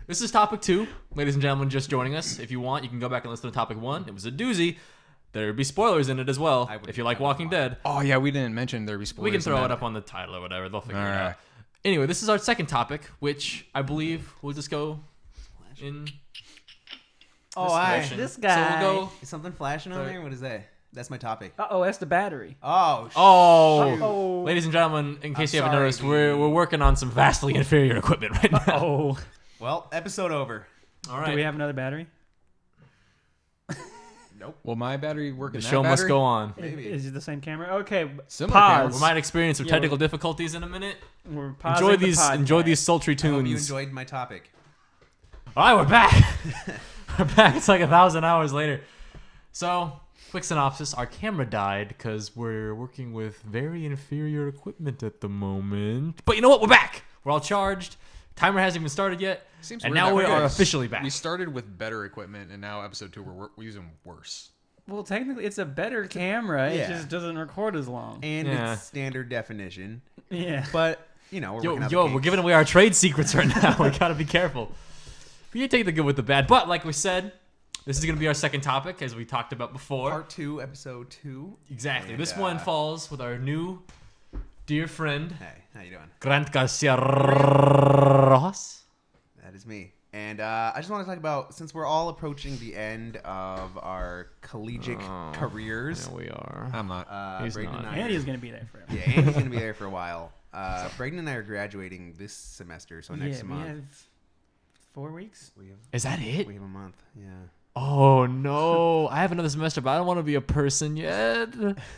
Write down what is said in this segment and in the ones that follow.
This is topic 2. Ladies and gentlemen, just joining us. If you want, you can go back and listen to topic 1. It was a doozy. There'd be spoilers in it as well. If you like Walking Dead. Oh, yeah, we didn't mention there'd be spoilers. We can throw it up on the title or whatever. They'll figure it out. Anyway, this is our second topic, which I believe we'll just go in. This guy. So we'll go. Is something flashing on there? What is that? That's my topic. Uh-oh, that's the battery. Oh. Ladies and gentlemen, in case you haven't noticed, we're working on some vastly inferior equipment right now. Oh. Well, episode over. All right. Do we have another battery? Nope. Will my battery work in The that show must battery? go on. Maybe. Is it the same camera? Okay. Similar pause. cameras. We might experience some technical difficulties in a minute. We're pausing Enjoy these sultry I hope tunes. you enjoyed my topic. All right, we're back. We're back. It's like 1,000 hours later. So, quick synopsis. Our camera died because we're working with very inferior equipment at the moment. But you know what? We're back. We're all charged. Timer hasn't even started yet. Seems and weird now that we way. are officially back. We started with better equipment, and now episode 2 we're using worse. Well, technically, it's a better camera. Yeah. It just doesn't record as long. And it's standard definition. Yeah. But, we're working out the we're kinks. giving away our trade secrets right now. We got to be careful. We can take the good with the bad. But like we said, this is going to be our second topic, as we talked about before. Part 2, episode 2. Exactly. And, this one falls with our new dear friend, Hey, how you doing? Grant Garcia Rojas. That is me. And I just want to talk about, since we're all approaching the end of our collegiate careers. There we are. I'm not. He's Brayden not. and I Andy's going to be there forever. Yeah, Andy's going to be there for a while. Brayden and I are graduating this semester, so next We month. have 4 weeks. Is that it? We have a month, yeah. Oh, no. I have another semester, but I don't want to be a person yet.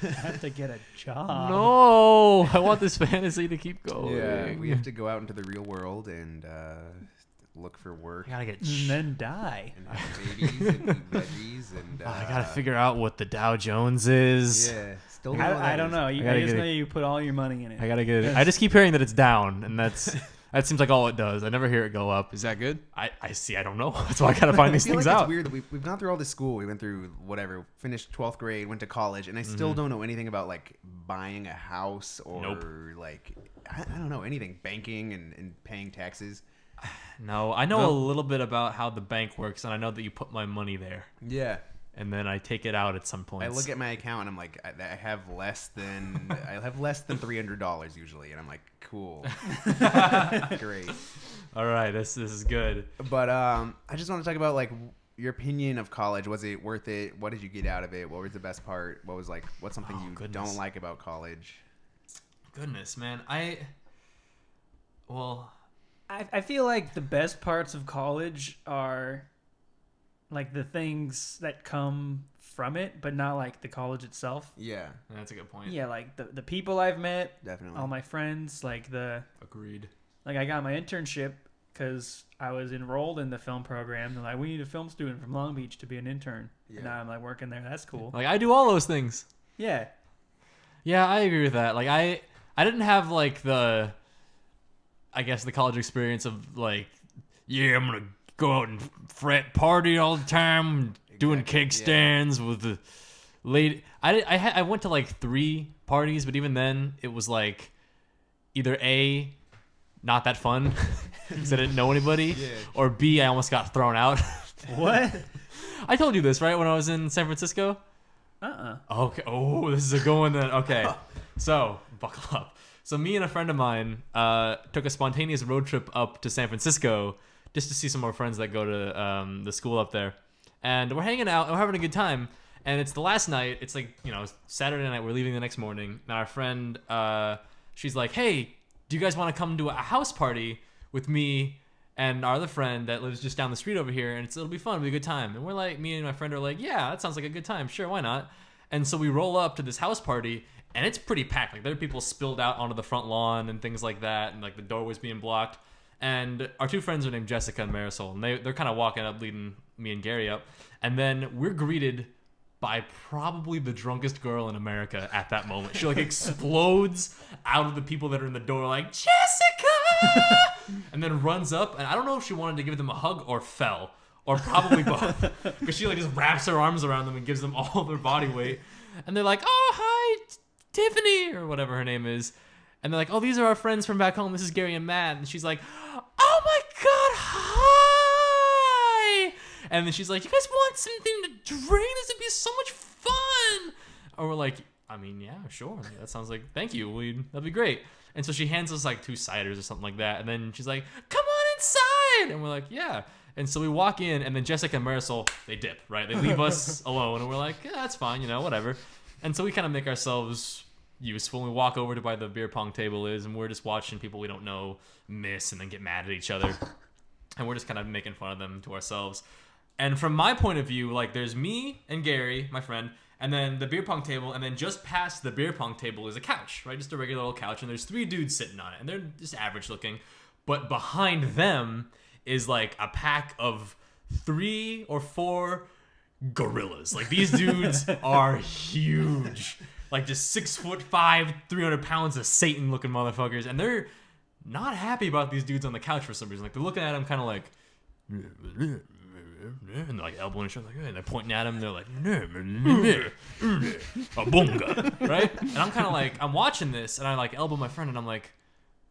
I have to get a job. No. I want this fantasy to keep going. Yeah, we have to go out into the real world and look for work. I got to get... And then die. And have babies and eat veggies and... I got to figure out what the Dow Jones is. Yeah, still don't know what I that don't is. know. I gotta I just get know it. you put all your money in it. I got to get it. I just keep hearing that it's down, and that seems like all it does. I never hear it go up. Is that good? I see. I don't know. That's why I got to find these I feel things like out. It's weird that we've gone through all this school. We went through whatever, finished 12th grade, went to college, and I still don't know anything about like buying a house or like I don't know anything, banking and paying taxes. No, I know a little bit about how the bank works, and I know that you put my money there, Yeah. and then I take it out at some point. I look at my account and I'm like, I have less than $300 usually, and I'm like, cool, great. All right, this is good. But I just want to talk about like your opinion of college. Was it worth it? What did you get out of it? What was the best part? What's something you goodness. don't like about college? Goodness, man. I feel like the best parts of college are like the things that come from it, but not like the college itself. Yeah, That's a good point. Yeah, like the people I've met, definitely. all my friends, like Agreed. I got my internship because I was enrolled in the film program. They're like, we need a film student from Long Beach to be an intern. Yeah. And now I'm like working there. That's cool. Like I do all those things. Yeah. Yeah, I agree with that. Like I didn't have like the college experience of like, yeah, I'm gonna go out and frat party all the time, doing cake stands with the lady. I went to like 3 parties, but even then it was like either A, not that fun because I didn't know anybody, or B, I almost got thrown out. What? I told you this, right, when I was in San Francisco? Okay. Oh, this is a good one then. Okay. So, buckle up. So me and a friend of mine took a spontaneous road trip up to San Francisco just to see some more friends that go to the school up there. And we're hanging out and we're having a good time. And it's the last night. It's like, Saturday night. We're leaving the next morning. And our friend, she's like, hey, do you guys want to come to a house party with me and our other friend that lives just down the street over here? And it'll be fun. It'll be a good time. And we're like, me and my friend are like, yeah, that sounds like a good time. Sure, why not? And so we roll up to this house party. And it's pretty packed. Like there are people spilled out onto the front lawn and things like that, and like the doorways being blocked. And our 2 friends are named Jessica and Marisol, and they're kind of walking up, leading me and Gary up. And then we're greeted by probably the drunkest girl in America at that moment. She like explodes out of the people that are in the door, like Jessica, and then runs up. And I don't know if she wanted to give them a hug or fell, or probably both, because she like just wraps her arms around them and gives them all their body weight. And they're like, oh hi, Tiffany, or whatever her name is. And they're like, oh, these are our friends from back home. This is Gary and Matt. And she's like, oh my God, hi. And then she's like, you guys want something to drink? This would be so much fun. And we're like, I mean, yeah, sure. That sounds like, thank you. That'd be great. And so she hands us like 2 ciders or something like that. And then she's like, come on inside. And we're like, yeah. And so we walk in, and then Jessica and Marisol, they dip, right? They leave us alone. And we're like, yeah, that's fine, you know, whatever. And so we kind of make ourselves useful. And we walk over to where the beer pong table is, and we're just watching people we don't know miss and then get mad at each other. And we're just kind of making fun of them to ourselves. And from my point of view, like, there's me and Gary, my friend, and then the beer pong table, and then just past the beer pong table is a couch, right? Just a regular old couch, and there's 3 dudes sitting on it, and they're just average looking. But behind them is like a pack of 3 or 4 gorillas. Like, these dudes are huge. Like, just 6'5", 300 pounds of Satan-looking motherfuckers, and they're not happy about these dudes on the couch for some reason. Like, they're looking at them kind of like, and they're like elbowing each other, like, and they're pointing at him, and they're like, a bunga, right? And I'm kind of like, I'm watching this, and I like elbow my friend, and I'm like,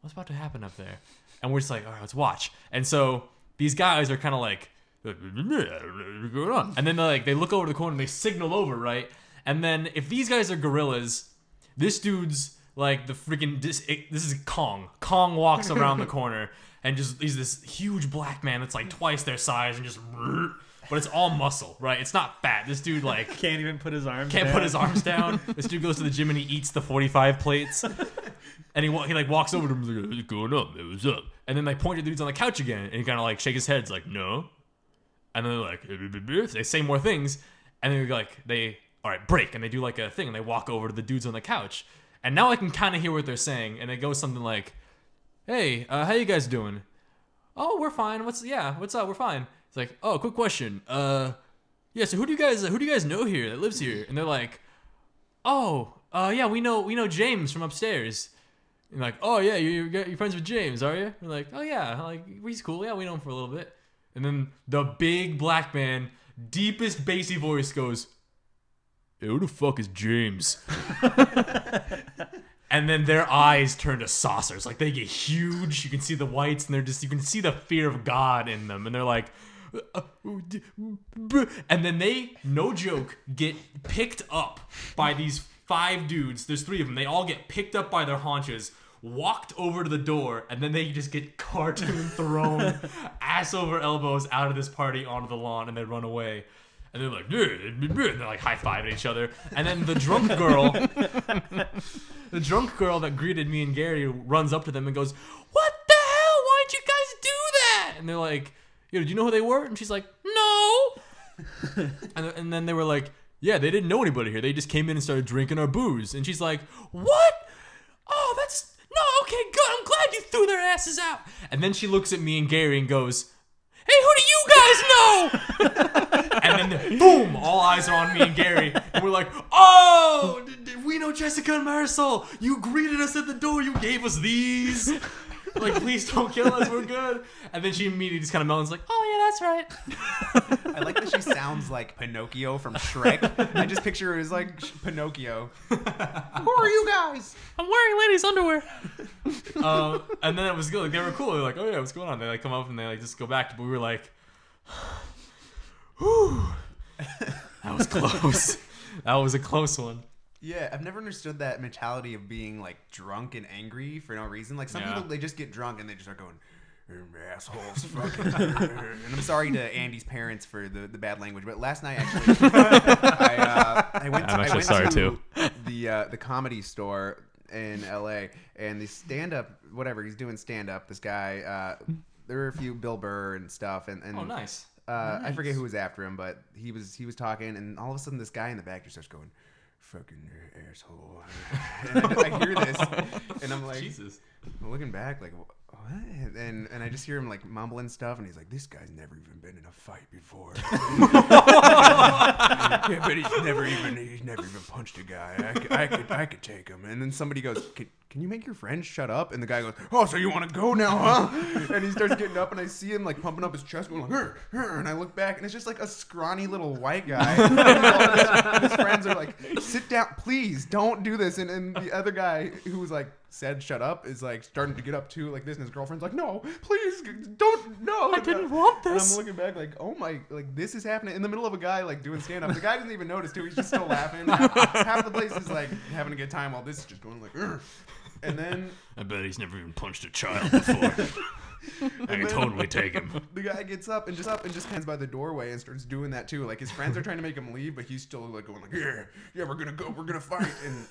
what's about to happen up there? And we're just like, all right, let's watch. And so these guys are kind of like, what's going on? And then they look over the corner, and they signal over, right? And then if these guys are gorillas, this dude's like the freaking, this is Kong. Kong walks around the corner. And just he's this huge black man that's like twice their size and just, but it's all muscle, right? It's not fat. This dude like can't even put his arms. Can't put his arms down. This dude goes to the gym and he eats the 45 plates, and he like walks over to him like, what's going on? What's up? And then they point at the dudes on the couch again, and he kind of like shake his head. It's like no, and then they're like they say more things, and then they all right break, and they do like a thing, and they walk over to the dudes on the couch, and now I can kind of hear what they're saying, and it goes something like, hey, how you guys doing? Oh, we're fine. What's up? We're fine. It's like, oh, quick question. Yeah, so who do you guys know here that lives here? And they're like, oh, yeah, we know James from upstairs. And like, oh yeah, you're friends with James, are you? We're like, oh yeah, like he's cool. Yeah, we know him for a little bit. And then the big black man, deepest bassy voice goes, hey, who the fuck is James? And then their eyes turn to saucers. Like, they get huge. You can see the whites, and you can see the fear of God in them. And they're like, and then they, no joke, get picked up by these 5 dudes. There's 3 of them. They all get picked up by their haunches, walked over to the door, and then they just get cartoon thrown ass over elbows out of this party onto the lawn, and they run away. And they're like, and they're like high-fiving each other. And then the drunk girl that greeted me and Gary runs up to them and goes, what the hell? Why'd you guys do that? And they're like, yo, did you know who they were? And she's like, no. and then they were like, yeah, they didn't know anybody here. They just came in and started drinking our booze. And she's like, what? Oh, no, okay, good. I'm glad you threw their asses out. And then she looks at me and Gary and goes, hey, who do you guys know? And then, boom, all eyes are on me and Gary. And we're like, oh, we know Jessica and Marisol. You greeted us at the door. You gave us these. Like, please don't kill us. We're good. And then she immediately just kind of melons like, oh, yeah, that's right. I like that she sounds like Pinocchio from Shrek. I just picture her as like Pinocchio. Who are you guys? I'm wearing ladies' underwear. And then it was good. Like, they were cool. They're like, oh, yeah, what's going on? They like come up and they like just go back. But we were like, whew. That was close. That was a close one. Yeah, I've never understood that mentality of being like drunk and angry for no reason. Like some people, they just get drunk and they just start going, assholes, fucking. And I'm sorry to Andy's parents for the bad language, but last night actually, I went to the Comedy Store in LA, and the stand-up, whatever he's doing stand-up. This guy, there were a few Bill Burr and stuff, and oh, nice. Nice. I forget who was after him, but he was talking, and all of a sudden this guy in the back just starts going, fucking asshole. And I hear this, and I'm like, Jesus. I'm looking back, like, what? And I just hear him like mumbling stuff, and he's like, this guy's never even been in a fight before. Yeah, but he's never even punched a guy. I could take him. And then somebody goes, can you make your friend shut up? And the guy goes, oh, so you want to go now, huh? And he starts getting up, and I see him like pumping up his chest, going like, and I look back, and it's just like a scrawny little white guy. And his friends are like, sit down, please, don't do this. And the other guy who was like said shut up is like starting to get up too like this, and his girlfriend's like, no, please don't, no. I didn't want this. And I'm looking back like, oh my, like this is happening in the middle of a guy like doing stand up. The guy doesn't even notice too. He's just still laughing. Half the place is like having a good time while this is just going like, ugh. And then I bet he's never even punched a child before. I can totally take him. The guy gets up and just hands by the doorway and starts doing that too. Like his friends are trying to make him leave, but he's still like going like, yeah, we're gonna fight. And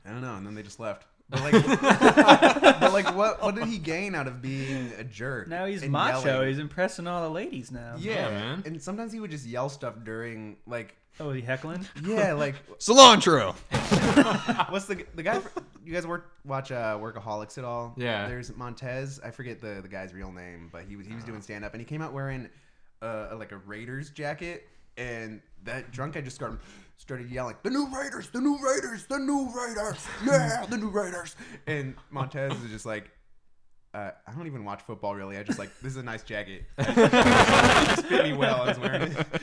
I don't know. And then they just left. But like, what did he gain out of being a jerk? Now he's and macho. yelling? He's impressing all the ladies now. Yeah, man. And sometimes he would just yell stuff during like. Oh, is he heckling? Yeah, like Cilantro. what's the guy? You guys watch Workaholics at all? Yeah. There's Montez. I forget the guy's real name, but he was doing stand up, and he came out wearing like a Raiders jacket, and that drunk guy just started yelling, the new Raiders, the new Raiders, the new Raiders, yeah, the new Raiders. And Montez is just like, I don't even watch football really. I just like, this is a nice jacket. It just fit me well. I was wearing it.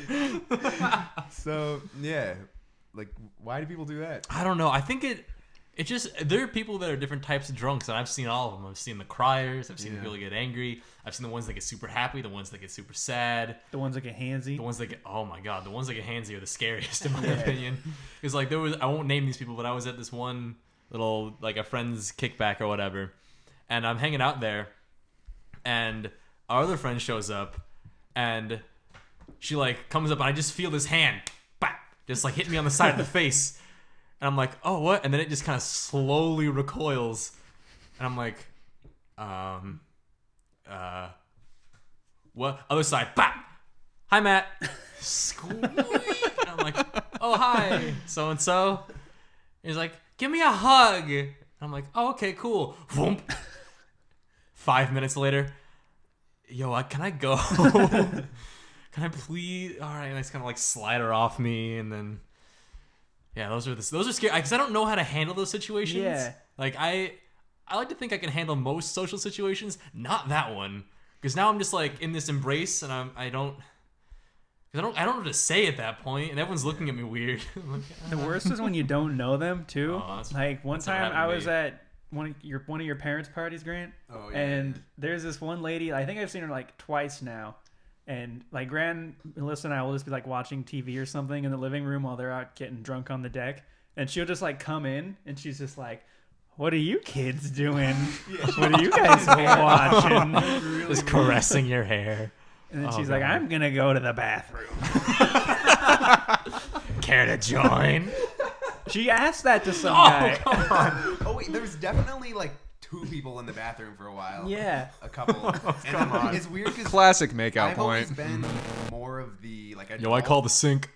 So yeah, like why do people do that? I don't know. I think it just, there are people that are different types of drunks, and I've seen all of them. I've seen the criers. I've seen the people that get angry. I've seen the ones that get super happy. The ones that get super sad. The ones that get handsy. The ones that get, oh my god, the ones that get handsy are the scariest in my opinion. Because like I won't name these people, but I was at this one little like a friend's kickback or whatever, and I'm hanging out there, and our other friend shows up, and she like comes up, and I just feel this hand, bap, just like hit me on the side of the face, and I'm like, oh what? And then it just kind of slowly recoils, and I'm like, what? Other side, bap. Hi Matt. Squeak. And I'm like, oh hi, so and so. He's like, give me a hug. I'm like, oh okay, cool. Vroom. 5 minutes later, yo, can I go? Can I please? All right, and I just kind of like slide her off me, and then yeah, those are scary because I don't know how to handle those situations. Yeah, like I like to think I can handle most social situations, not that one, because now I'm just like in this embrace, and I don't know what to say at that point, and everyone's looking at me weird. Like, the worst is when you don't know them too. Oh, like one time I was at one of your parents' parties, Grant. Oh yeah. And there's this one lady. I think I've seen her like twice now. And like Gran, Melissa, and I will just be like watching TV or something in the living room while they're out getting drunk on the deck. And she'll just like come in, and she's just like, "What are you kids doing? What are you guys watching?" really just caressing your hair. And then she's like, "I'm gonna go to the bathroom." Care to join? She asked that to some guy. Come on. Oh wait, there was definitely like 2 people in the bathroom for a while. Yeah, a couple. And it's weird because Classic makeout I've point. always been more of the like adult. Yo, I call the sink.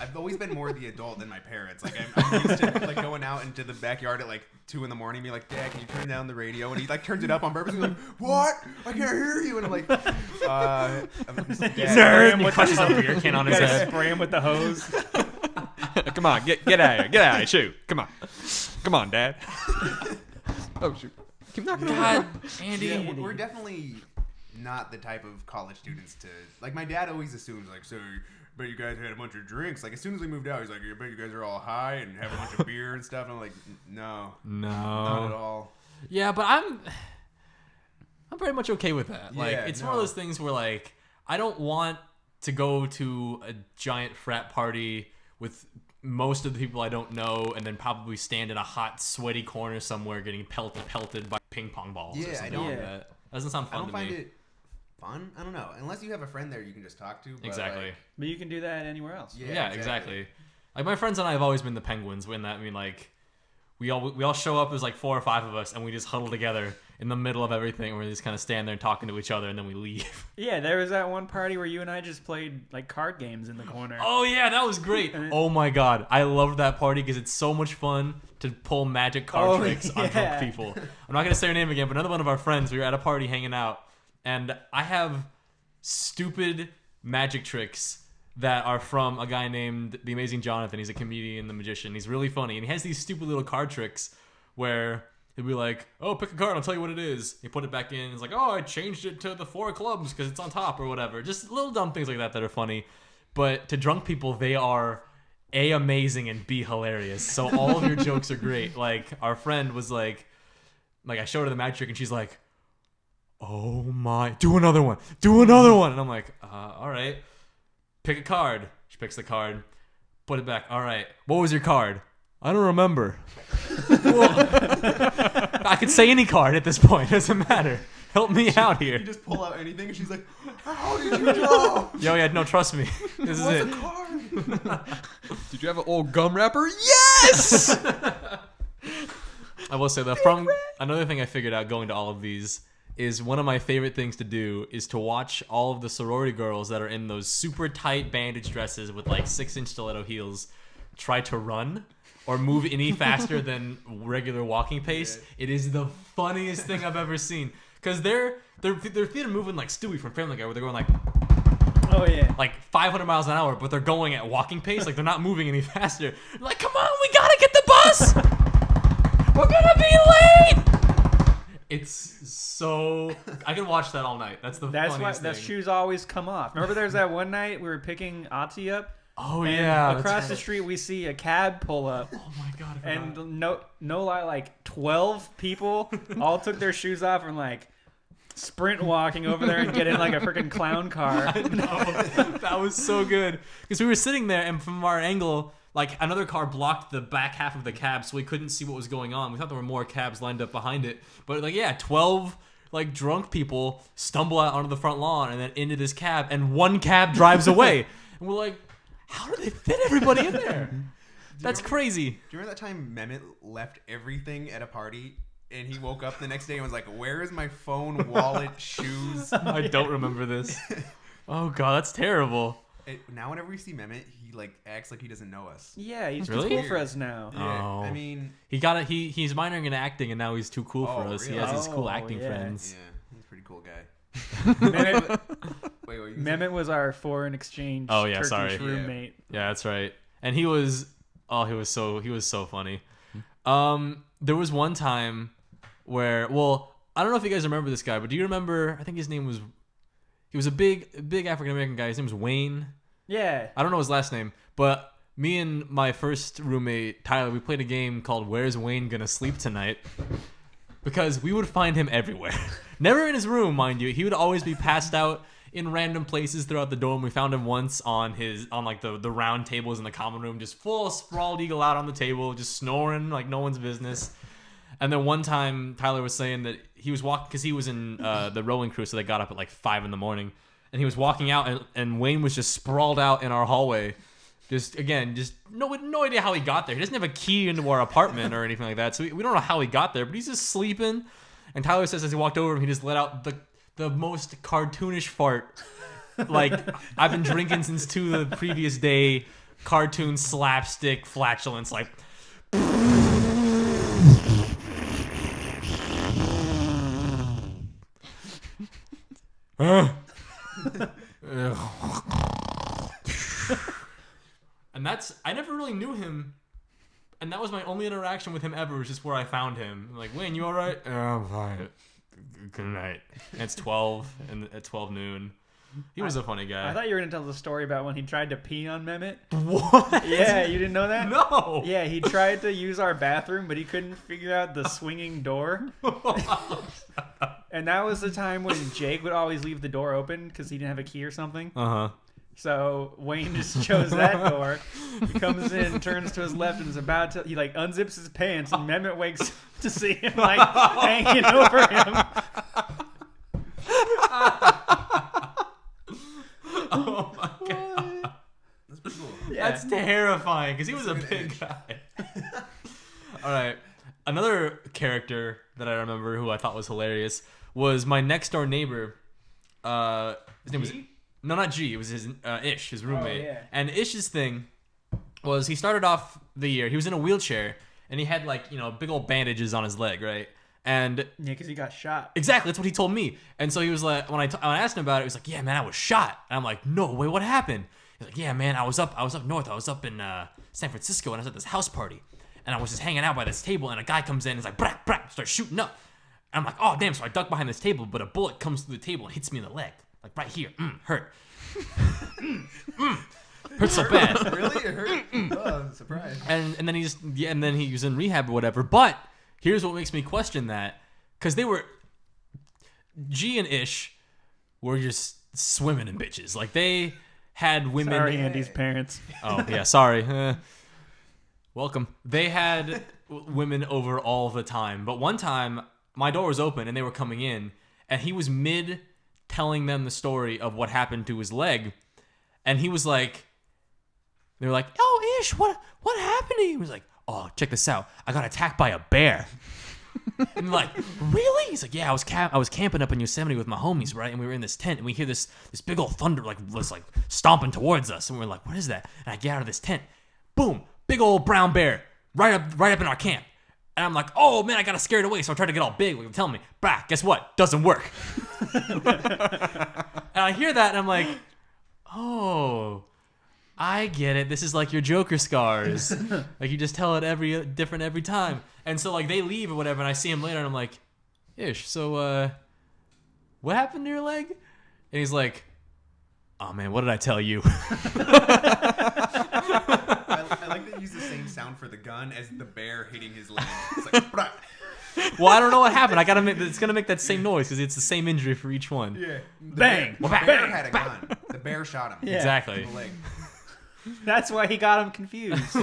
I've always been more the adult than my parents. Like I'm used to like going out into the backyard at like 2 a.m. and be like, "Dad, can you turn down the radio?" And he like turns it up on purpose. And he's like, "What? I can't hear you." And I'm like, Nerd. He crushes a beer can on his head. Spray him with the hose. Come on, get out of here, shoot! Come on, Dad. Oh shoot! Keep knocking God, on. Andy. Yeah, we're definitely not the type of college students to like. My dad always assumes like, so. But you guys had a bunch of drinks. Like as soon as we moved out, he's like, "I bet you guys are all high and have a bunch of beer and stuff." And I'm like, "No, not at all." Yeah, but I'm very much okay with that. Like Yeah, it's one of those things where like I don't want to go to a giant frat party with most of the people I don't know, and then probably stand in a hot, sweaty corner somewhere getting pelted by ping pong balls. Yeah, or something I don't. like that. Doesn't sound fun I don't to find me. it fun. I don't know. Unless you have a friend there you can just talk to. But Exactly. Like, But you can do that anywhere else. Yeah, exactly. Like my friends and I have always been the Penguins. When that, I mean, like we all show up as like 4 or 5 of us, and we just huddle together in the middle of everything. And we just kind of stand there talking to each other, and then we leave. Yeah, there was that one party where you and I just played like card games in the corner. Oh yeah, that was great. Oh my god, I loved that party because it's so much fun to pull magic card tricks on drunk people. I'm not gonna say her name again, but another one of our friends, we were at a party hanging out, and I have stupid magic tricks that are from a guy named The Amazing Jonathan. He's a comedian, the magician. He's really funny, and he has these stupid little card tricks where he'll be like, "Oh, pick a card, I'll tell you what it is." He put it back in. It's like, "Oh, I changed it to the 4 of clubs because it's on top," or whatever. Just little dumb things like that are funny. But to drunk people, they are A, amazing, and B, hilarious. So all of your jokes are great. Like our friend was like, like I showed her the magic trick, and she's like, "Oh my, do another one, and I'm like, all right, pick a card. She picks the card, put it back. All right, what was your card? I don't remember. I could say any card at this point. Doesn't matter. Help me out here. You just pull out anything, and she's like, "How did you draw?" Yo, yeah, no, trust me. This is it. Did you have an old gum wrapper? Yes! I will say that another thing I figured out going to all of these is one of my favorite things to do is to watch all of the sorority girls that are in those super tight bandage dresses with like 6-inch stiletto heels try to run or move any faster than regular walking pace. Yeah. It is the funniest thing I've ever seen. Because their feet are moving like Stewie from Family Guy, where they're going like, oh yeah, like 500 miles an hour, but they're going at walking pace. Like they're not moving any faster. They're like, come on, we gotta get the bus. We're gonna be late. It's so I can watch that all night. That's funniest why thing. the shoes always come off. Remember, there's that one night we were picking Ati up. Oh and yeah. Across the street, we see a cab pull up. Oh my god. And no lie, like 12 people all took their shoes off and like sprint walking over there and get in like a freaking clown car. I know. That was so good because we were sitting there and from our angle, like another car blocked the back half of the cab, so we couldn't see what was going on. We thought there were more cabs lined up behind it, but like 12 like drunk people stumble out onto the front lawn and then into this cab, and one cab drives away, and we're like, how do they fit everybody in there? That's crazy. Do you remember that time Mehmet left everything at a party and he woke up the next day and was like, "Where is my phone, wallet, shoes?" I don't remember this. Oh god, that's terrible. Now whenever we see Mehmet, he like acts like he doesn't know us. Yeah, he's really? too cool for us now. Yeah, Oh. I mean, he got it. He's minoring in acting, and now he's too cool for us. Really? He has his cool Oh, acting yeah. friends. yeah, he's a pretty cool guy. Mehmet was our foreign exchange Turkish sorry. roommate. Yeah, that's right. And he was so funny. There was one time where, well, I don't know if you guys remember this guy, but do you remember? I think his name was. He was a big African American guy. His name was Wayne. Yeah. I don't know his last name, but me and my first roommate Tyler, we played a game called "Where's Wayne Gonna Sleep Tonight?" Because we would find him everywhere. Never in his room, mind you. He would always be passed out in random places throughout the dorm. We found him once on like the round tables in the common room, just full sprawled eagle out on the table, just snoring like no one's business. And then one time Tyler was saying that he was walking because he was in the rowing crew, so they got up at like 5 a.m, and he was walking out, and Wayne was just sprawled out in our hallway. Just no idea how he got there. He doesn't have a key into our apartment or anything like that, so we don't know how he got there. But he's just sleeping. And Tyler says as he walked over him, he just let out the most cartoonish fart. Like I've been drinking since the previous day. Cartoon slapstick flatulence, like. And I never really knew him, and that was my only interaction with him ever, was just where I found him. I'm like, Wayne, you alright? I'm fine. Good night. And it's 12, and at 12 noon. He was a funny guy. I thought you were going to tell the story about when he tried to pee on Mehmet. What? Yeah, you didn't know that? No. Yeah, he tried to use our bathroom, but he couldn't figure out the swinging door. And that was the time when Jake would always leave the door open because he didn't have a key or something. Uh-huh. So Wayne just chose that door. He comes in, turns to his left, and is about to. He like unzips his pants, and Mehmet wakes up to see him like hanging over him. Oh my god, That's pretty cool. Yeah. that's terrifying because he was a big guy. All right, another character that I remember who I thought was hilarious was my next door neighbor. His name was. No, not G. It was his Ish, his roommate. Oh, yeah. And Ish's thing was he started off the year. He was in a wheelchair and he had like big old bandages on his leg, right? And Yeah, because he got shot. exactly, that's what he told me. And so he was like, when I asked him about it, he was like, "Yeah, man, I was shot." And I'm like, "No way, what happened?" He's like, "Yeah, man, I was up north. I was up in San Francisco, and I was at this house party, and I was just hanging out by this table, and a guy comes in and is like, brak, brak, starts shooting up. And I'm like, oh damn! So I duck behind this table, but a bullet comes through the table and hits me in the leg, like right here. Hurt. Hurt so bad. Really? It hurt? Oh, I'm surprised. And then he was in rehab or whatever. But here's what makes me question that. because they were G and Ish were just swimming in bitches. Like they had women. Sorry, Andy's parents. Oh yeah, sorry. Welcome. They had women over all the time, but one time my door was open and they were coming in, and he was mid telling them the story of what happened to his leg, and he was like, they were like, "Oh, Ish, what happened to you?" He was like, "Oh, check this out. I got attacked by a bear." And I'm like, "Really?" He's like, "Yeah, I was camping up in Yosemite with my homies, right? And we were in this tent, and we hear this big old thunder was like stomping towards us, and we're like, what is that?" And I get out of this tent, boom, big old brown bear right up in our camp. And I'm like, "Oh man, I got scared away." So I tried to get all big. Like, tell me, bah, guess what? Doesn't work. And I hear that, and I'm like, "Oh, I get it. This is like your Joker scars. Like you just tell it different every time." And so like they leave or whatever, and I see him later, and I'm like, "Ish, so what happened to your leg?" And he's like, "Oh man, what did I tell you?" I like that you use the same sound for the gun as the bear hitting his leg. It's like, "Brah." Well, I don't know what happened. It's gonna make that same noise because it's the same injury for each one. Yeah. Bang! The bear had a gun. The bear shot him. Yeah. Exactly. In the leg. That's why he got him confused. He's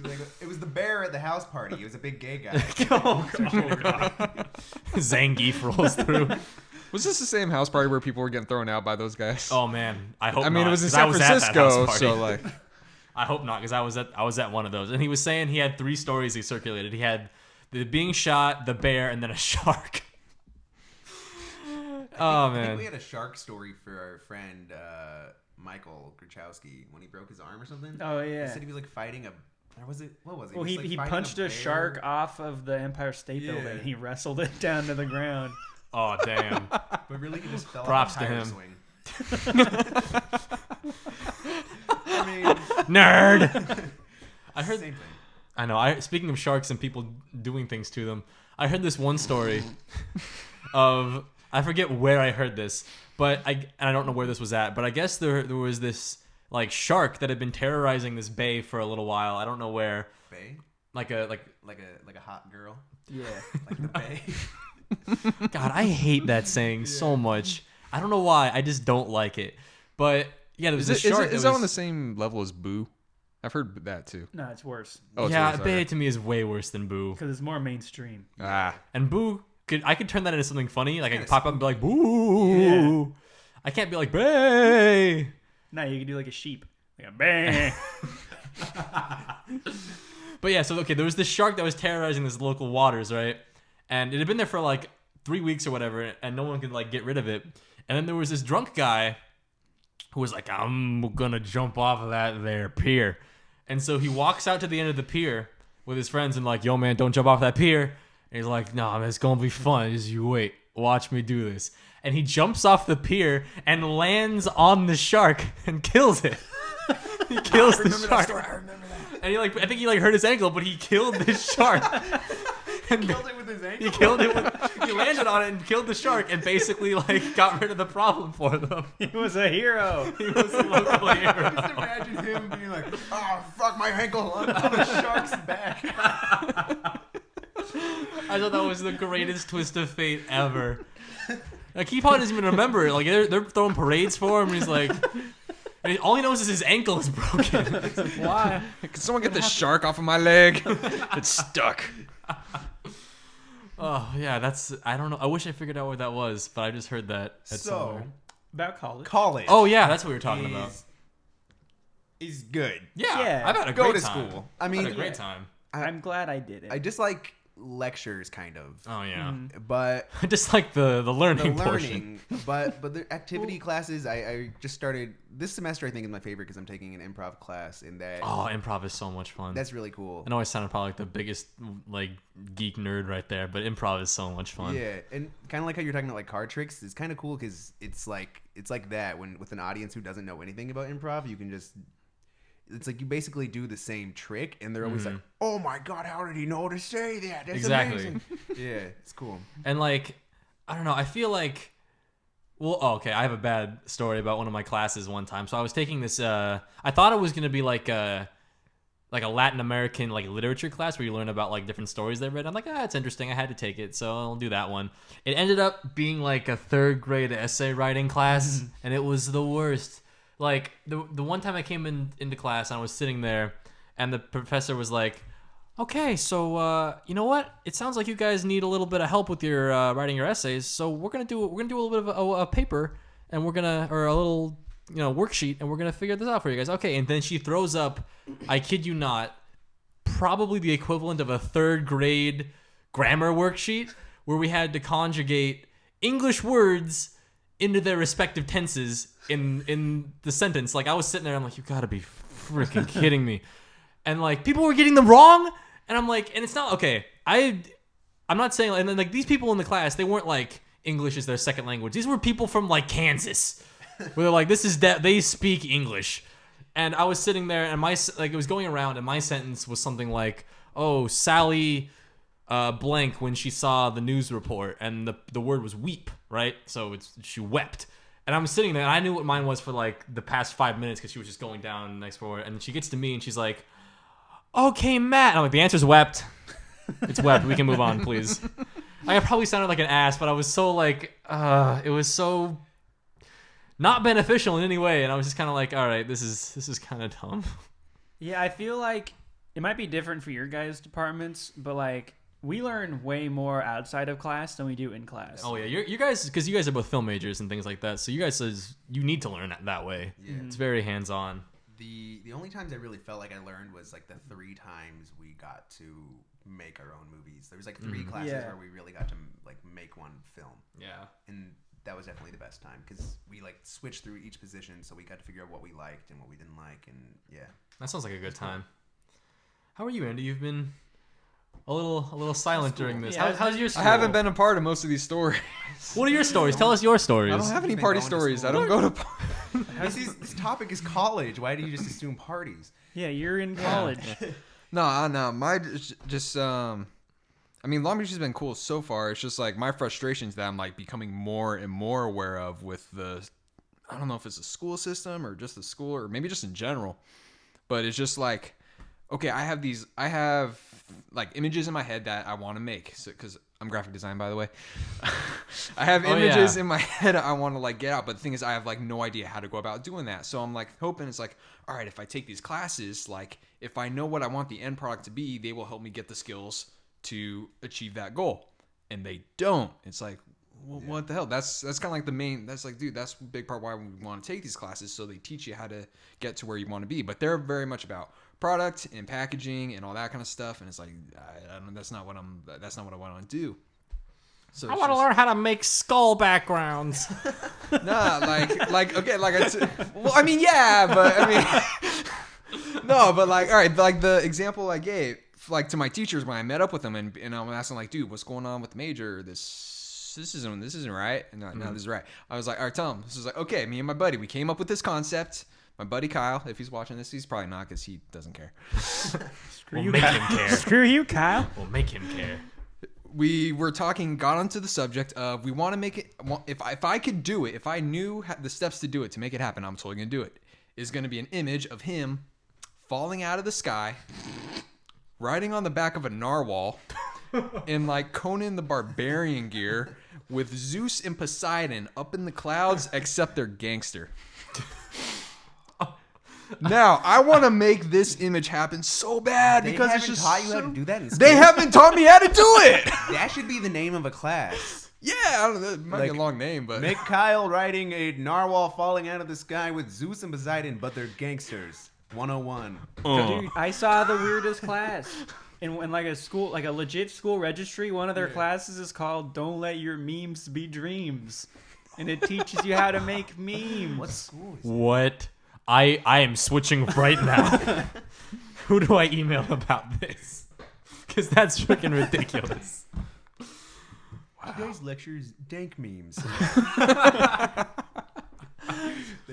like, it was the bear at the house party. He was a big gay guy. Oh god. Zangief rolls through. Was this the same house party where people were getting thrown out by those guys? Oh man, I hope. I mean, not, it was in 'cause I San was at that house Francisco, party. so like, I hope not, because I was at one of those, and he was saying he had 3 stories he circulated. He had the being shot, the bear, and then a shark. I Man, think we had a shark story for our friend Michael Grachowski when he broke his arm or something. Oh yeah. He said he was like fighting what was it? Well, was, like, he fighting punched a bear. shark off of the Empire State Yeah. Building. He wrestled it down to the ground. oh damn. But really, he just fell Props off a to tire him. swing. I mean, Nerd. I heard. same thing. I know. Speaking of sharks and people doing things to them, I heard this one story of, I forget where I heard this, but I don't know where this was at, but I guess there was this like shark that had been terrorizing this bay for a little while. I don't know where. Bay? Like a hot girl. Yeah. Like the bay. God, I hate that saying so much. I don't know why. I just don't like it. But yeah, there was this shark. Is that on the same level as Boo? I've heard that too. No, it's worse. Oh, it's yeah, worse, Bay okay. to me is way worse than Boo. Because it's more mainstream. Ah, And Boo, I could turn that into something funny. Like I could Kinda pop up and be like, Boo. Yeah. I can't be like, Bay. No, you can do like a sheep. Like a bang. But yeah, so okay, there was this shark that was terrorizing this local waters, right? And it had been there for like 3 weeks or whatever, and no one could like get rid of it. And then there was this drunk guy who was like, "I'm gonna jump off of that there pier." And so he walks out to the end of the pier with his friends and like, "Yo man, don't jump off that pier." And he's like, "Nah, man, it's gonna be fun. Just you wait. Watch me do this." And he jumps off the pier and lands on the shark and kills it. He kills the shark. I remember that. And I think he like hurt his ankle, but he killed this shark. And Killed it with his ankle. he killed it. He landed on it and killed the shark, and basically like got rid of the problem for them. He was a hero. He was a local Just hero. imagine him being like, "Oh fuck, my ankle on the shark's back." I thought that was the greatest twist of fate ever. Like he probably doesn't even remember it. Like they're throwing parades for him, and he's like, and all he knows is his ankle is broken. Why? can someone get this shark off of my leg? It's stuck. Oh yeah, I don't know. I wish I figured out what that was, but I just heard that. At So, somewhere. About college. college. Oh yeah, that's what we were talking about. Is good. Yeah, Yeah. I've had a Go great to time. school. I I've mean, had a great time. I'm glad I did it. I just like lectures, kind of. Oh yeah, But I just like the learning the portion. learning, but the activity classes, I just started this semester. I think is my favorite because I'm taking an improv class in that. Oh, improv is so much fun. That's really cool. I know I sounded probably like the biggest like geek nerd right there, but improv is so much fun. Yeah, and kind of like how you're talking about like card tricks. It's kind of cool because it's like that when with an audience who doesn't know anything about improv, you can just. It's like you basically do the same trick, and they're always like, "Oh my god, how did he know to say that? That's Exactly. amazing." Yeah, it's cool. And like, I don't know, I feel like, well, okay, I have a bad story about one of my classes one time. So I was taking this, I thought it was going to be like like a Latin American like literature class where you learn about like different stories they read. I'm like, it's interesting. I had to take it, so I'll do that one. It ended up being like a 3rd grade essay writing class, and it was the worst. Like the one time I came into class and I was sitting there, and the professor was like, "Okay, so you know what? It sounds like you guys need a little bit of help with your writing your essays. So we're gonna do a little bit of a paper, and or a little worksheet, and we're gonna figure this out for you guys." Okay, and then she throws up, I kid you not, probably the equivalent of a 3rd grade grammar worksheet where we had to conjugate English words into their respective tenses in the sentence. Like I was sitting there, I'm like, you gotta be freaking kidding me. And like people were getting them wrong, and I'm like, and it's not okay. I'm not saying, and then like these people in the class, they weren't like English is their second language. These were people from like Kansas, where they're like, this is they speak English. And I was sitting there, and it was going around, and my sentence was something like, "Oh, Sally blank when she saw the news report," and the word was weep, right? So she wept. And I'm sitting there, and I knew what mine was for like the past 5 minutes because she was just going down next forward. And she gets to me, and she's like, "Okay, Matt." And I'm like, the answer's wept. It's wept. We can move on, please. I probably sounded like an ass, but I was so like, it was so not beneficial in any way. And I was just kind of like, all right, this is kind of dumb. Yeah, I feel like it might be different for your guys' departments, but like we learn way more outside of class than we do in class. Oh yeah, you guys, because you guys are both film majors and things like that, so you guys you need to learn that way. Yeah, it's very hands on. The only times I really felt like I learned was like the 3 times we got to make our own movies. There was like 3 classes where we really got to like make one film. Yeah, and that was definitely the best time because we like switched through each position, so we got to figure out what we liked and what we didn't like, and that sounds like a good time. How are you, Andy? You've been a little silent during this. Yeah, how's your school? I haven't been a part of most of these stories. What are your stories? Tell us your stories. I don't have any party stories. I don't go to This topic is college. Why do you just assume parties? Yeah, you're in college. No. My just I mean, Long Beach has been cool so far. It's just like my frustrations that I'm like becoming more and more aware of with I don't know if it's the school system or just the school or maybe just in general, but it's just like, okay, I have like images in my head that I want to make. So, cause I'm graphic design, by the way, I have images in my head I want to like get out. But the thing is, I have like no idea how to go about doing that. So I'm like hoping it's like, all right, if I take these classes, like if I know what I want the end product to be, they will help me get the skills to achieve that goal. And they don't. It's like, well, what the hell? That's kind of like the main. That's like, dude, that's a big part why we want to take these classes, so they teach you how to get to where you want to be. But they're very much about product and packaging and all that kind of stuff. And it's like, I don't. That's not what I want to do. So I want to learn how to make skull backgrounds. Nah, like okay, well, I mean, yeah, but I mean, no, but like, all right, like the example I gave, like to my teachers when I met up with them, and I'm asking like, dude, what's going on with the major? This isn't right. And no, this is right. I was like, all right, tell him. This is like, okay, me and my buddy, we came up with this concept. My buddy Kyle, if he's watching this, he's probably not because he doesn't care. We'll make him care. Screw you, Kyle. We'll make him care. We were talking, got onto the subject of we want to make it. If I could do it, if I knew the steps to do it to make it happen, I'm totally gonna do it. Is going to be an image of him falling out of the sky, riding on the back of a narwhal, in like Conan the Barbarian gear, with Zeus and Poseidon up in the clouds, except they're gangster. Now, I want to make this image happen so bad because it's just taught you how to do that in school. They haven't taught me how to do it. That should be the name of a class. Yeah, I don't know. It might be a long name, but make Kyle riding a narwhal falling out of the sky with Zeus and Poseidon, but they're gangsters. 101. Dude, I saw the weirdest class. In like a school, like a legit school registry, one of their classes is called "Don't Let Your Memes Be Dreams," and it teaches you how to make memes. What school is that? What? I am switching right now. Who do I email about this? Because that's freaking ridiculous. Wow. Today's lecture's dank memes. That'd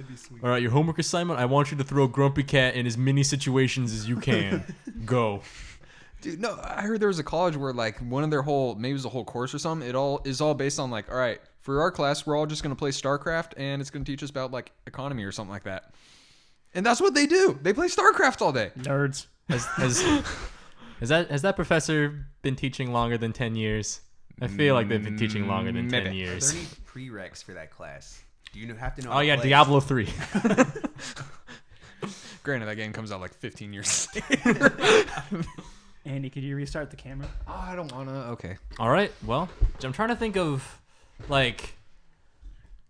be sweet. All right, your homework assignment. I want you to throw Grumpy Cat in as many situations as you can. Go. Dude, no, I heard there was a college where like one of their maybe it was a whole course or something. It all is all based on like, all right, for our class, we're all just going to play StarCraft and it's going to teach us about like economy or something like that. And that's what they do. They play StarCraft all day. Nerds. Has that professor been teaching longer than 10 years? I feel like they've been teaching longer than 10 years. Are there any prereqs for that class? Do you have to know? Oh yeah, Diablo 3. Granted, that game comes out like 15 years. Andy, could you restart the camera? Oh, I don't want to. Okay. All right. Well, I'm trying to think of like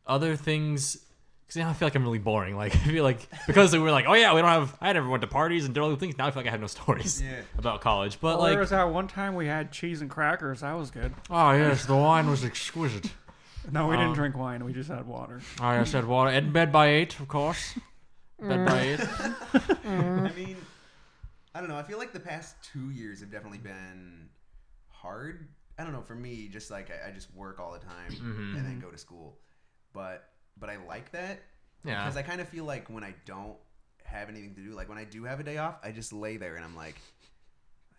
other things. Because now I feel like I'm really boring. Like I feel like because we were like, oh yeah, I never went to parties and did all the things. Now I feel like I have no stories about college. But there was that one time we had cheese and crackers. That was good. Oh yes, the wine was exquisite. No, we didn't drink wine. We just had water. I just had water. In bed by 8, of course. Bed by 8. I mean, I don't know. I feel like the past 2 years have definitely been hard. I don't know. For me, just like I just work all the time and then go to school. But I like that because I kind of feel like when I don't have anything to do, like when I do have a day off, I just lay there and I'm like,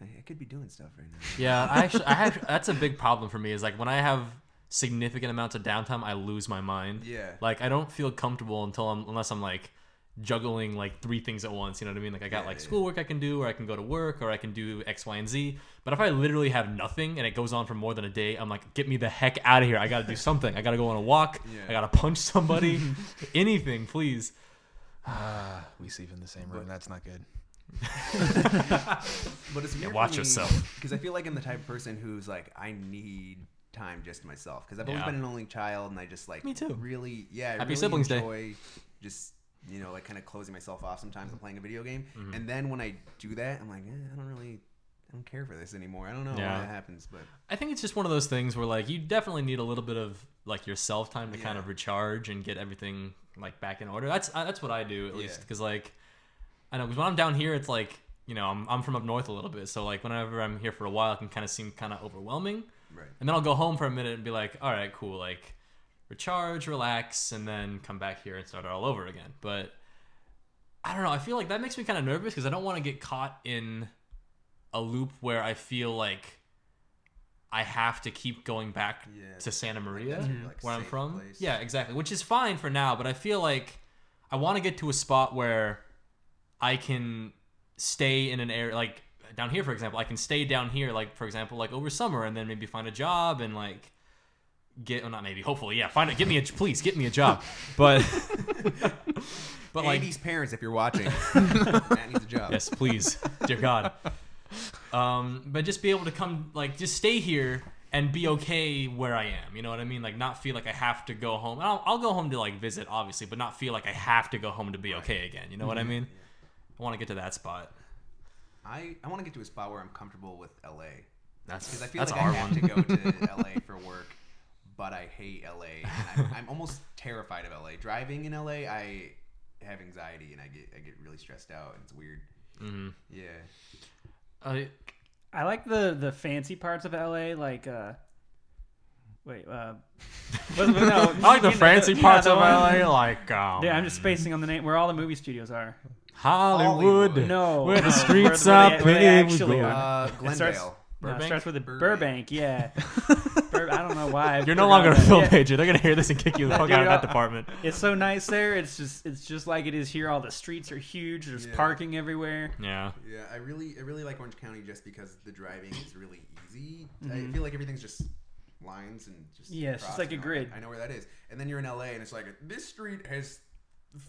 I could be doing stuff right now. Yeah, I have. That's a big problem for me. Is like when I have significant amounts of downtime, I lose my mind. Yeah. Like I don't feel comfortable unless I'm like juggling like 3 things at once. You know what I mean? Like I got schoolwork I can do, or I can go to work, or I can do X, Y, and Z. But if I literally have nothing and it goes on for more than a day, I'm like, get me the heck out of here. I got to do something. I got to go on a walk. I got to punch somebody. Anything, please. We sleep in the same room. That's not good. But it's weird watch yourself. Because I feel like I'm the type of person who's like, I need time just to myself. Because I've always been an only child, and I just like me too. Really, Happy really Siblings enjoy Day. Just like kind of closing myself off sometimes and playing a video game. And then when I do that, I'm like, I don't care for this anymore. I don't know why that happens, but I think it's just one of those things where like you definitely need a little bit of like yourself time to kind of recharge and get everything like back in order. That's what I do at least, because like I know because when I'm down here, it's like I'm from up north a little bit, so like whenever I'm here for a while, it can kind of seem kind of overwhelming. Right. And then I'll go home for a minute and be like, all right, cool, like recharge, relax, and then come back here and start it all over again. But I don't know. I feel like that makes me kind of nervous because I don't want to get caught in a loop where I feel like I have to keep going back to Santa Maria, where I'm from. Place. Yeah, exactly. Which is fine for now, but I feel like I want to get to a spot where I can stay in an area like down here, for example. I can stay down here, like for example, like over summer, and then maybe find a job and like hopefully, get me a job. But but like Andy's parents, if you're watching, Matt needs a job. Yes, please, dear God. But just be able to come, like, just stay here and be okay where I am. You know what I mean? Like, not feel like I have to go home. I'll go home to like visit, obviously, but not feel like I have to go home to be okay again. You know what I mean? Yeah. I want to get to that spot. I want to get to a spot where I'm comfortable with LA. Because I feel like I have to go to LA for work, but I hate LA. And I'm almost terrified of LA. Driving in LA, I have anxiety and I get really stressed out, and it's weird. Mm-hmm. Yeah. I like the fancy parts of LA, like I like the fancy parts of LA, like yeah, I'm just spacing on the name where all the movie studios are. Hollywood. No, where the streets are paved with gold. Glendale. It starts with a Burbank. Yeah. I don't know why. You're no longer a film major. They're gonna hear this and kick you the fuck out of that department. It's so nice there. It's just like it is here. All the streets are huge. There's parking everywhere. Yeah. Yeah, I really like Orange County just because the driving is really easy. I feel like everything's just lines and just it's just like a grid. I know where that is. And then you're in LA and it's like this street has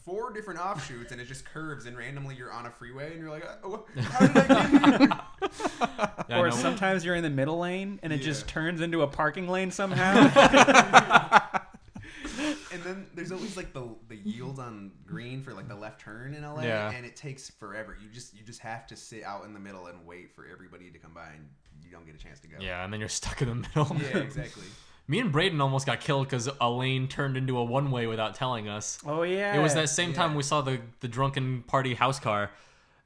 4 different offshoots and it just curves and randomly you're on a freeway and you're like, how did I get here? Yeah, or sometimes you're in the middle lane and it just turns into a parking lane somehow. And then there's always like the yield on green for like the left turn in LA, and it takes forever. You just have to sit out in the middle and wait for everybody to come by, and you don't get a chance to go. Yeah, and then you're stuck in the middle. Yeah, exactly. Me and Brayden almost got killed because a lane turned into a one-way without telling us. Oh, yeah. It was that same time we saw the drunken party house car.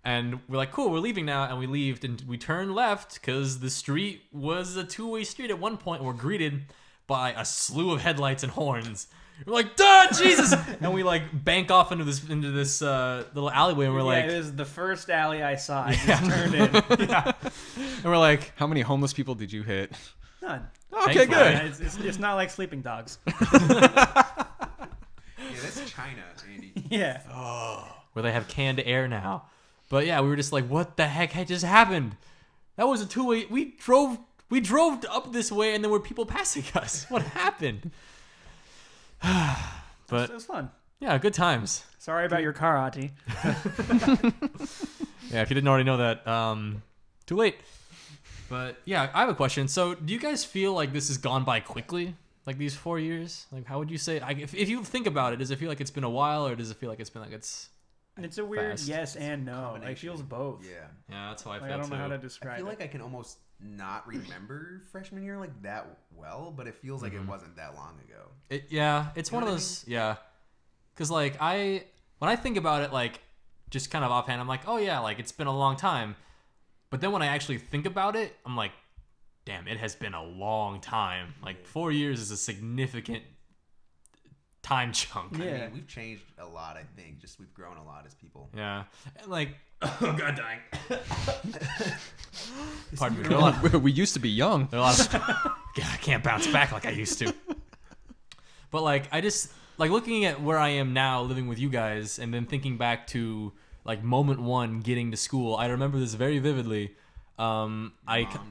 And we're like, cool, we're leaving now. And we leave and we turn left because the street was a 2-way street at one point. And we're greeted by a slew of headlights and horns. We're like, duh, Jesus! And we like bank off into this little alleyway. And we're like, it was the first alley I saw. I just turned in. And we're like, how many homeless people did you hit? None. Okay, good. Yeah, it's not like sleeping dogs. Yeah, that's China, Andy. Yeah. Oh, where they have canned air now. But yeah, we were just like, what the heck had just happened? That was a two-way. We drove up this way, and there were people passing us. What happened? But It was fun. yeah, good times. Sorry about your car, Ati. Yeah, if you didn't already know that, too late. But yeah, I have a question. So, do you guys feel like this has gone by quickly? Like these 4 years? Like, how would you say? If you think about it, does it feel like it's been a while, or does it feel like it's been like it's? It's a weird Fast. yes and no. Like, it feels both. Yeah. Yeah, that's how I Like, feel I don't know too. how to I describe feel it. like I can almost not remember freshman year like that well, but it feels like it wasn't that long ago. It's one of those. Yeah, because like when I think about it, like just kind of offhand, I'm like, oh yeah, like it's been a long time. But then when I actually think about it, I'm like, damn, it has been a long time. Like 4 years is a significant time chunk. Yeah. I mean, we've changed a lot, I think. Just we've grown a lot as people. Yeah. And like, oh god dang. Pardon me. We used to be young. There are a lot of, yeah, I can't bounce back like I used to. But like, I just like looking at where I am now, living with you guys, and then thinking back to like moment one, getting to school. I remember this very vividly. Mom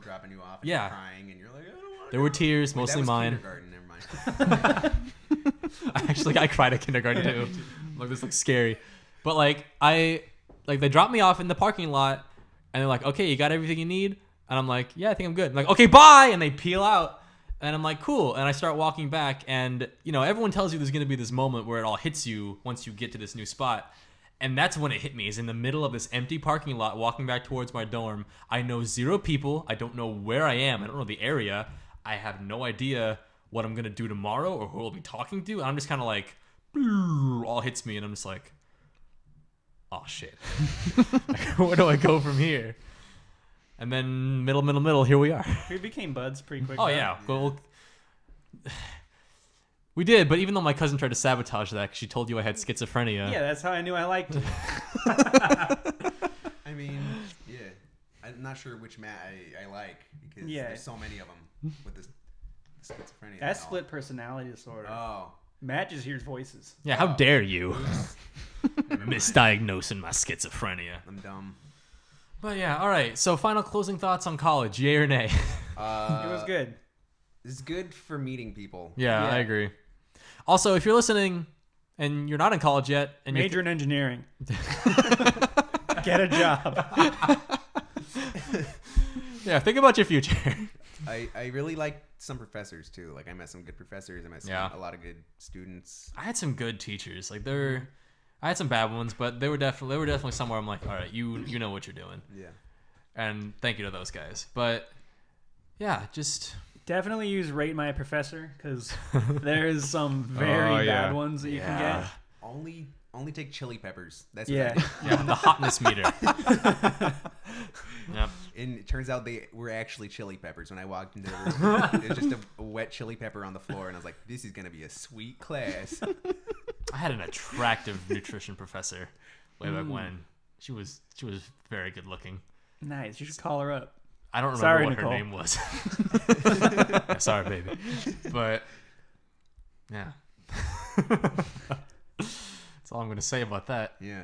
dropping you off and Yeah. crying, and you're like, I don't want to. There were tears, mostly mine. Kindergarten, never mind. I cried at kindergarten too. Like this looks scary, but like they dropped me off in the parking lot, and they're like, okay, you got everything you need, and I'm like, yeah, I think I'm good. I'm like, okay, bye, and they peel out, and I'm like, cool, and I start walking back, and everyone tells you there's gonna be this moment where it all hits you once you get to this new spot. And that's when it hit me, is in the middle of this empty parking lot, walking back towards my dorm. I know 0 people. I don't know where I am. I don't know the area. I have no idea what I'm going to do tomorrow or who I'll be talking to. And I'm just kind of like, all hits me. And I'm just like, oh, shit. Where do I go from here? And then middle, here we are. We became buds pretty quick. Oh, though. yeah. Well, we did, but even though my cousin tried to sabotage that because she told you I had schizophrenia. Yeah, that's how I knew I liked it. I mean, yeah. I'm not sure which Matt I like because Yeah. there's so many of them with this schizophrenia. That's and all. split personality disorder. Oh. Matt just hears voices. Yeah, how dare you Never mind. misdiagnosing my schizophrenia. I'm dumb. But yeah, all right. So final closing thoughts on college, yay or nay? It was good. It's good for meeting people. Yeah, Yeah. I agree. Also, if you're listening and you're not in college yet, and Major in engineering. Get a job. yeah, think about your future. I really like some professors too. Like I met some good professors. I met a lot of good students. I had some good teachers. Like I had some bad ones, but they were definitely somewhere I'm like, all right, you know what you're doing. Yeah. And thank you to those guys. But yeah, just Definitely use Rate My Professor because there's some very bad ones that you can get. Only take chili peppers. That's Yeah. what I did. the hotness meter. Yep. And it turns out they were actually chili peppers when I walked into the room. It was just a wet chili pepper on the floor, and I was like, "This is gonna be a sweet class." I had an attractive nutrition professor way back when. She was very good looking. Nice. You should call her up. I don't remember Sorry, what Nicole. her name was. Yeah, sorry, baby. But yeah. That's all I'm going to say about that. Yeah.